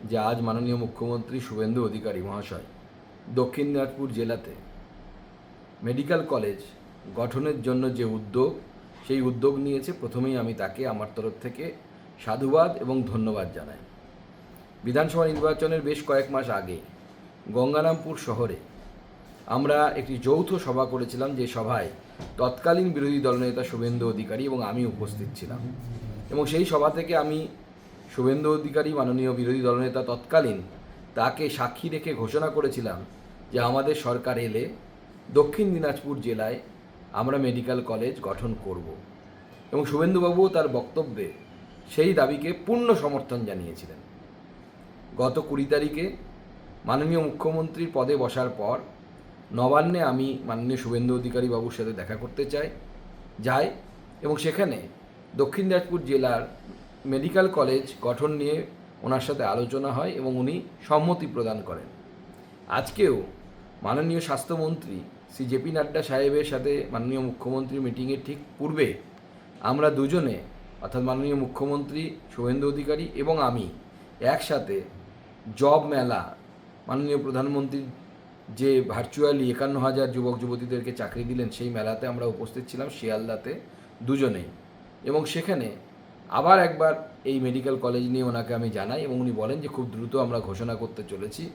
যে আজ মাননীয় মুখ্যমন্ত্রী শুভেন্দু অধিকারী মহাশয় দক্ষিণ দিনাজপুর জেলাতে মেডিকেল কলেজ গঠনের জন্য যে উদ্যোগ, সেই উদ্যোগ নিয়েছে। প্রথমেই আমি তাকে আমার তরফ থেকে সাধুবাদ এবং ধন্যবাদ জানাই। বিধানসভা নির্বাচনের বেশ কয়েক মাস আগে গঙ্গারামপুর শহরে আমরা একটি যৌথ সভা করেছিলাম, যে সভায় তৎকালীন বিরোধী দলনেতা শুভেন্দু অধিকারী এবং আমি উপস্থিত ছিলাম। এবং সেই সভা থেকে আমি শুভেন্দু অধিকারী, মাননীয় বিরোধী দলনেতা তৎকালীন, তাকে সাক্ষী রেখে ঘোষণা করেছিলাম যে আমাদের সরকার এলে দক্ষিণ দিনাজপুর জেলায় আমরা মেডিকেল কলেজ গঠন করব। এবং শুভেন্দুবাবুও তার বক্তব্যে সেই দাবিকে পূর্ণ সমর্থন জানিয়েছিলেন। গত 20 তারিখে মাননীয় মুখ্যমন্ত্রীর পদে বসার পর নবান্নে আমি মাননীয় শুভেন্দু অধিকারী বাবুর সাথে দেখা করতে যাই এবং সেখানে দক্ষিণ দিনাজপুর জেলার মেডিকেল কলেজ গঠন নিয়ে ওনার সাথে আলোচনা হয় এবং উনি সম্মতি প্রদান করেন। আজকেও মাননীয় স্বাস্থ্যমন্ত্রী শ্রী জেপি নাড্ডা সাহেবের সাথে মাননীয় মুখ্যমন্ত্রীর মিটিংয়ের ঠিক পূর্বে আমরা দুজনে, অর্থাৎ মাননীয় মুখ্যমন্ত্রী শুভেন্দু অধিকারী এবং আমি, একসাথে জব মেলা, মাননীয় প্রধানমন্ত্রী যে ভার্চুয়ালি 51,000 যুবক যুবতীদেরকে চাকরি দিলেন, সেই মেলাতে আমরা উপস্থিত ছিলাম শিয়ালদাতে দুজনেই। এবং সেখানে আবার একবার এই মেডিকেল কলেজ নিয়ে ওনাকে আমি জানাই এবং উনি বলেন যে খুব দ্রুত আমরা ঘোষণা করতে চলেছি